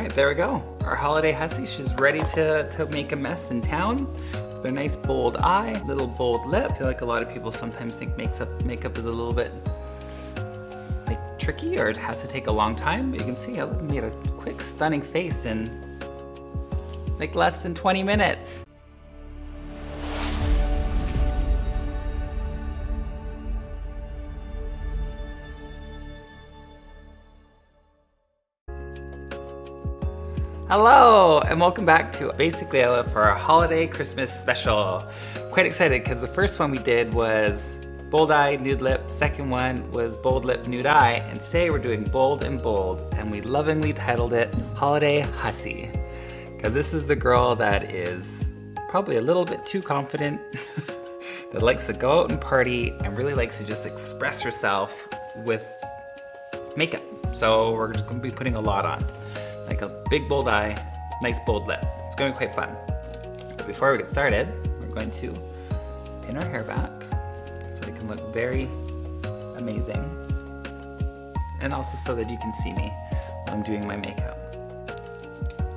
right, there we go. Our Holiday Hussie, she's ready to make a mess in town. With a nice bold eye, little bold lip. I feel like a lot of people sometimes think makeup is a little bit like tricky, or it has to take a long time. But you can see I made a quick, stunning face in like less than 20 minutes. Hello, and welcome back to Basically I Love for our holiday Christmas special. Quite excited because the first one we did was bold eye, nude lip. Second one was bold lip, nude eye. And today we're doing bold and bold, and we lovingly titled it Holiday Hussie. Because this is the girl that is probably a little bit too confident, that likes to go out and party, and really likes to just express herself with makeup. So we're just gonna be putting a lot on. Like a big bold eye, nice bold lip. It's going to be quite fun. But before we get started, we're going to pin our hair back so it can look very amazing. And also so that you can see me while I'm doing my makeup.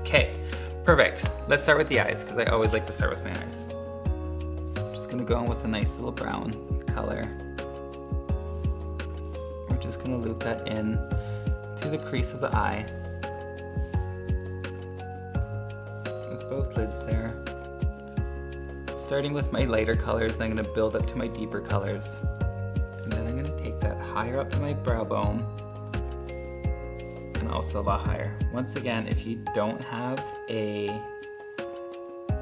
Okay, perfect. Let's start with the eyes, because I always like to start with my eyes. I'm just going to go in with a nice little brown color. We're just going to loop that in to the crease of the eye. Both lids there. Starting with my lighter colors, then I'm going to build up to my deeper colors. And then I'm going to take that higher up to my brow bone. And also a lot higher. Once again, if you don't have a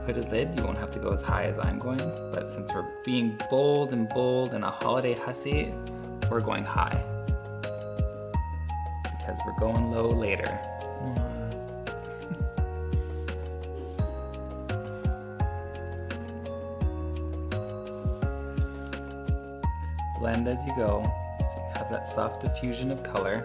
hooded lid, you won't have to go as high as I'm going. But since we're being bold and a holiday hussy, we're going high. Because we're going low later. Blend as you go, so you have that soft diffusion of color.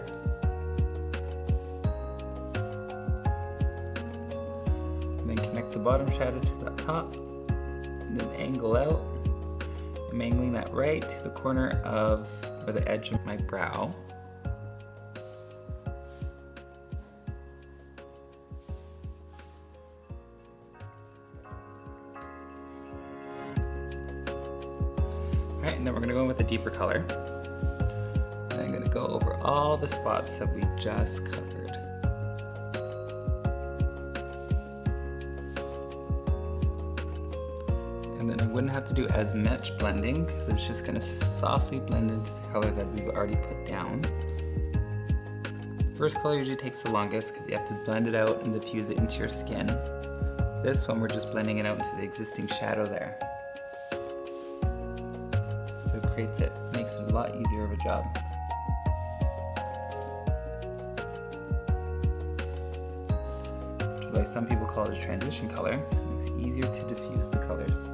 And then connect the bottom shadow to the top, and then angle out. I'm angling that right to the corner of, or the edge of my brow. And then we're going to go in with a deeper color. And I'm going to go over all the spots that we just covered. And then I wouldn't have to do as much blending, because it's just going to softly blend into the color that we've already put down. First color usually takes the longest because you have to blend it out and diffuse it into your skin. This one we're just blending it out into the existing shadow there. It makes it a lot easier of a job. Which is why some people call it a transition color, because it makes it easier to diffuse the colors.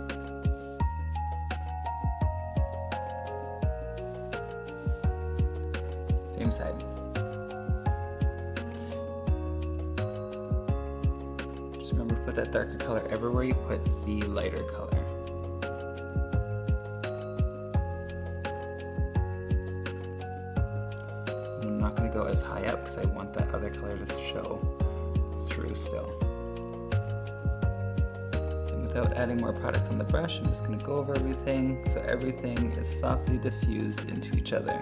Same side. Just remember to put that darker color everywhere you put the lighter color. Go as high up because I want that other color to show through still. And without adding more product on the brush, I'm just going to go over everything so everything is softly diffused into each other.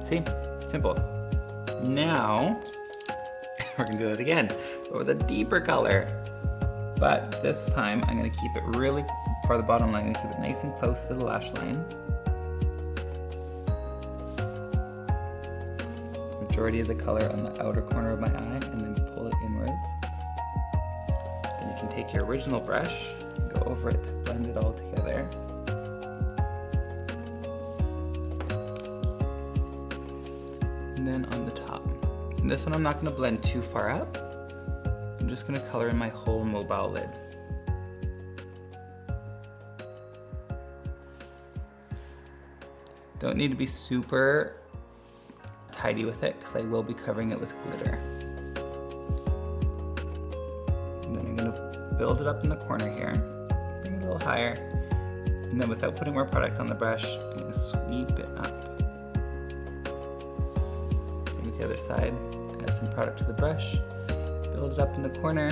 See? Simple. Now, we're going to do it again, but with a deeper color. But this time, I'm going to keep it really, for the bottom line, I'm going to keep it nice and close to the lash line. Majority of the color on the outer corner of my eye, and then pull it inwards. Then you can take your original brush and go over it to blend it all together. And then on the top. And this one I'm not going to blend too far up. I'm just going to color in my whole mobile lid. Don't need to be super tidy with it, because I will be covering it with glitter. And then I'm going to build it up in the corner here, bring it a little higher, and then without putting more product on the brush, I'm going to sweep it up. Same with the other side. Add some product to the brush, build it up in the corner,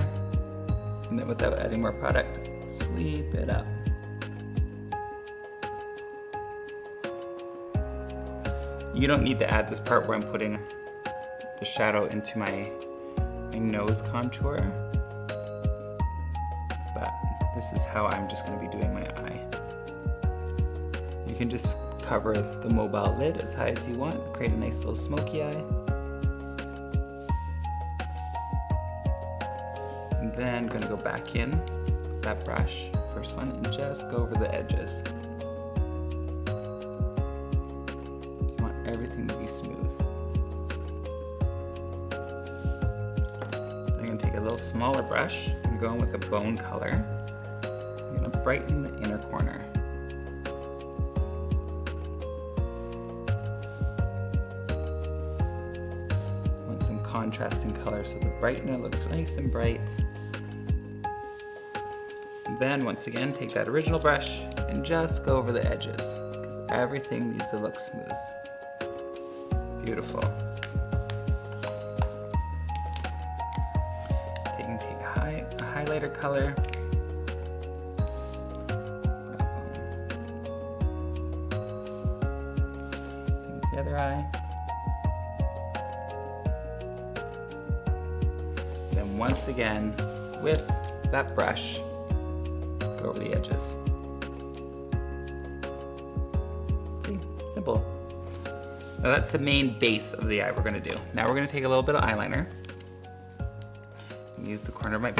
and then without adding more product, sweep it up. You don't need to add this part where I'm putting the shadow into my nose contour, but this is how I'm just going to be doing my eye. You can just cover the mobile lid as high as you want, create a nice little smoky eye. And then I'm going to go back in with that brush, first one, and just go over the edges. You want everything to be smooth. I'm going to take a little smaller brush. I'm going to go in with a bone color. I'm going to brighten the inner corner. Want some contrasting color so the brightener looks nice and bright. And then once again, take that original brush and just go over the edges because everything needs to look smooth. Beautiful. Take a highlighter color. Same with the other eye. Then once again, with that brush, go over the edges. See, simple. Now that's the main base of the eye we're gonna do. Now we're gonna take a little bit of eyeliner and use the corner of my,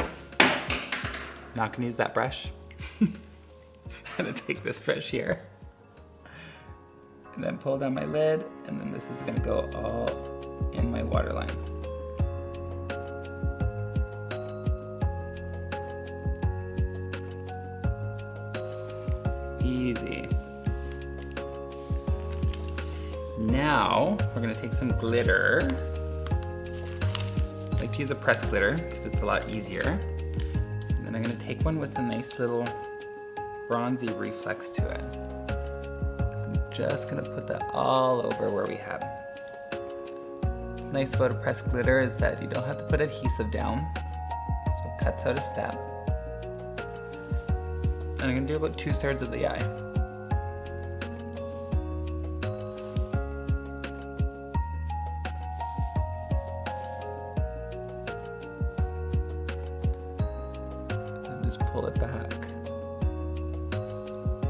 not gonna use that brush. I'm gonna take this brush here and then pull down my lid, and then this is gonna go all in my waterline. Easy. Now we're gonna take some glitter. I like to use a pressed glitter because it's a lot easier. And then I'm gonna take one with a nice little bronzy reflex to it. I'm just gonna put that all over where we have. What's nice about a pressed glitter is that you don't have to put adhesive down, so it cuts out a step. And I'm gonna do about 2/3 of the eye. And just pull it back.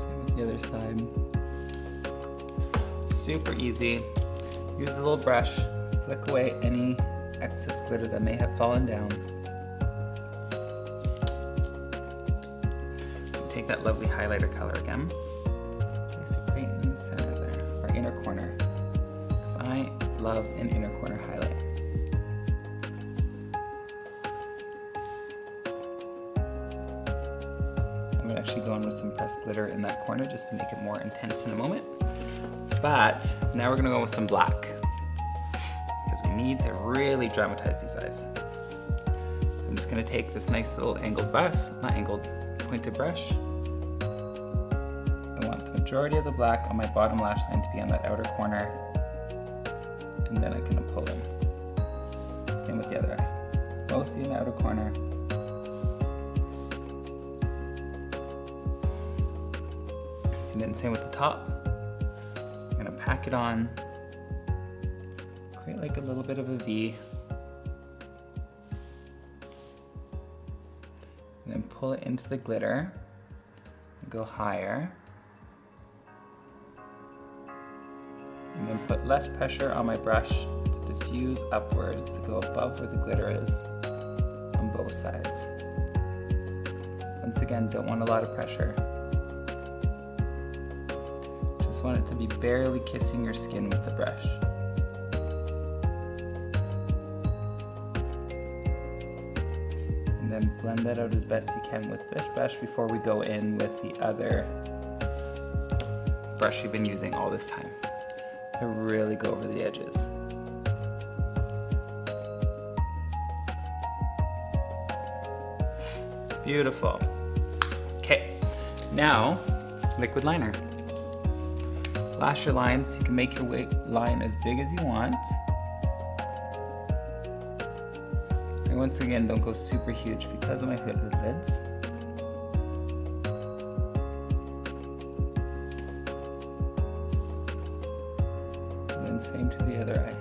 Same with the other side. Super easy. Use a little brush, flick away any excess glitter that may have fallen down. Take that lovely highlighter color again. Place it right in the center there, or inner corner. Because I love an inner corner highlight. I'm gonna actually go in with some pressed glitter in that corner just to make it more intense in a moment. But now we're gonna go with some black because we need to really dramatize these eyes. I'm just gonna take this nice little angled brush, not angled, pointed brush. I want the majority of the black on my bottom lash line to be on that outer corner, and then I'm gonna pull in. Same with the other eye. Mostly in the outer corner. And then same with the top. I'm gonna pack it on, create like a little bit of a V. And then pull it into the glitter and go higher. And then put less pressure on my brush to diffuse upwards to go above where the glitter is on both sides. Once again, don't want a lot of pressure. Just want it to be barely kissing your skin with the brush. And then blend that out as best you can with this brush before we go in with the other brush you've been using all this time. To really go over the edges. Beautiful. Okay, now liquid liner. Lash your lines. You can make your line as big as you want. And once again, don't go super huge because of my hooded lids. And then same to the other eye.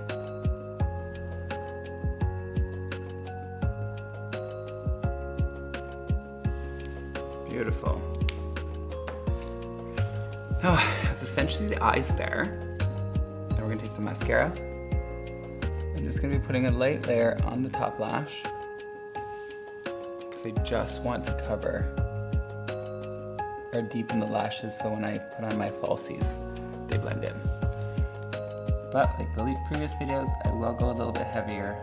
Beautiful. Oh, that's essentially the eyes there. Now we're gonna take some mascara. I'm just gonna be putting a light layer on the top lash because I just want to cover or deepen the lashes so when I put on my falsies, they blend in. But like the previous videos, I will go a little bit heavier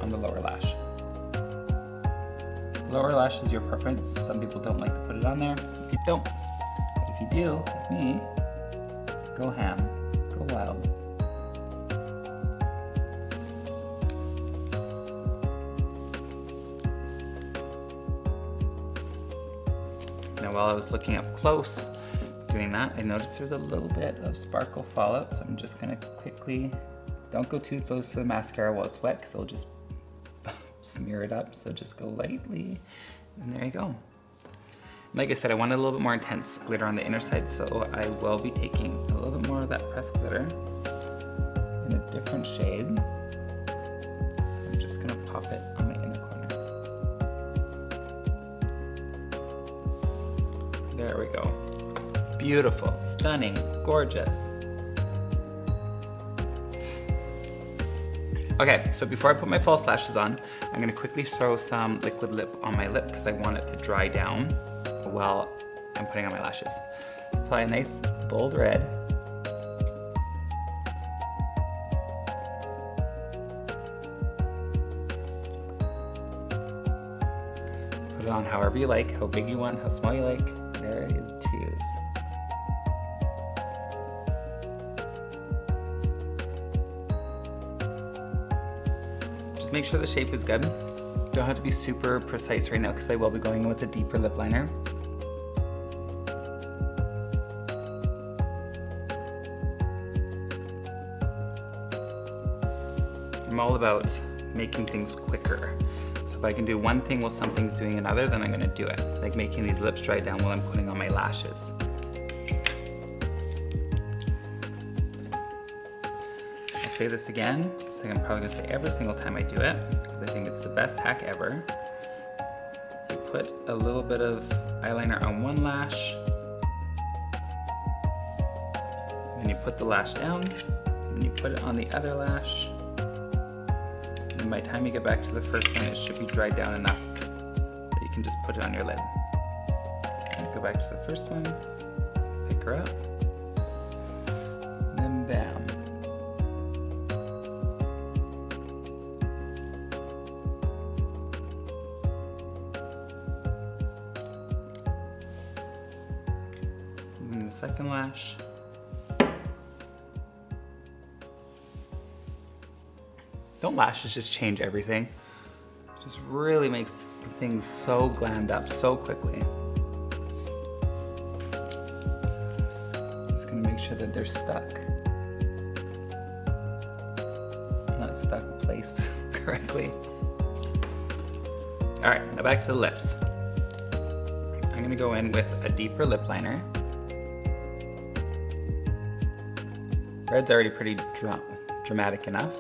on the lower lash. Lower lash is your preference. Some people don't like to put it on there. If you don't, but if you do, like me, go ham, go wild. Now while I was looking up close doing that, I noticed there's a little bit of sparkle fallout, so I'm just gonna quickly, don't go too close to the mascara while it's wet because it'll just smear it up, so just go lightly, and there you go. Like I said, I wanted a little bit more intense glitter on the inner side, so I will be taking a little bit more of that pressed glitter in a different shade. I'm just gonna pop it on my inner corner. There we go. Beautiful, stunning, gorgeous. Okay, so before I put my false lashes on, I'm gonna quickly throw some liquid lip on my lip because I want it to dry down while I'm putting on my lashes. Apply a nice bold red. Put it on however you like, how big you want, how small you like. There you choose. Make sure the shape is good. You don't have to be super precise right now because I will be going with a deeper lip liner. I'm all about making things quicker. So if I can do one thing while something's doing another, then I'm gonna do it. Like making these lips dry down while I'm putting on my lashes. Say this again, it's like I'm probably gonna say every single time I do it, because I think it's the best hack ever. You put a little bit of eyeliner on one lash, then you put the lash down, and then you put it on the other lash, and by the time you get back to the first one, it should be dried down enough that you can just put it on your lid. And go back to the first one, pick her up, and then bam. Second lash. Don't lashes just change everything? It just really makes things so glammed up so quickly. I'm just gonna make sure that they're stuck. Not stuck, placed correctly. All right, now back to the lips. I'm gonna go in with a deeper lip liner. Red's already pretty dramatic enough,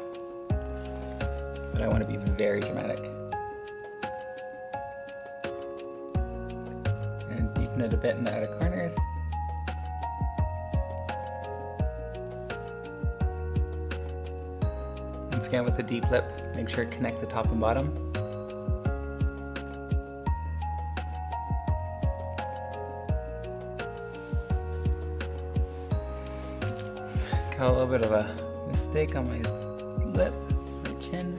but I want to be very dramatic. And deepen it a bit in the outer corner. Once again with a deep lip, make sure to connect the top and bottom. Got a little bit of a mistake on my lip, my chin.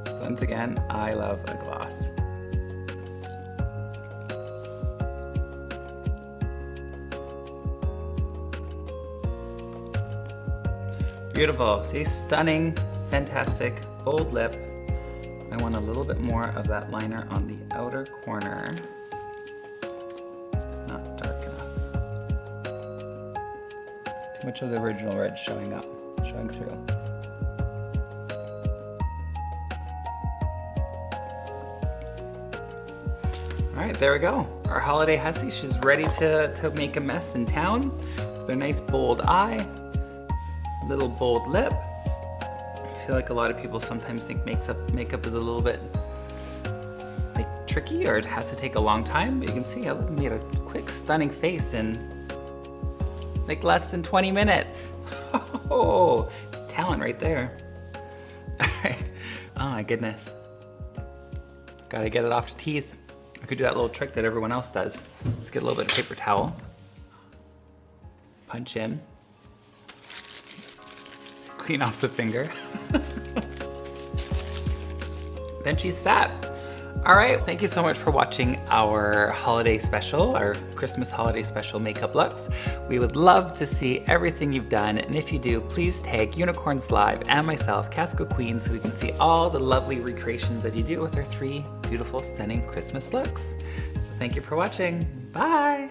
So once again, I love a gloss. Beautiful, see, stunning, fantastic, bold lip. I want a little bit more of that liner on the outer corner. Too much of the original red showing through. All right, there we go. Our Holiday Hussie, she's ready to make a mess in town with a nice bold eye, little bold lip. I feel like a lot of people sometimes think makeup is a little bit like tricky, or it has to take a long time, but you can see I made a quick, stunning face in like less than 20 minutes. Oh, it's talent right there. All right. Oh my goodness. Gotta get it off the teeth. I could do that little trick that everyone else does. Let's get a little bit of paper towel. Punch in. Clean off the finger. Then she's set. All right, thank you so much for watching our holiday special, our Christmas holiday special makeup looks. We would love to see everything you've done, and if you do, please tag Unicorns Live and myself, Casco Queen, so we can see all the lovely recreations that you do with our 3 beautiful, stunning Christmas looks. So thank you for watching. Bye.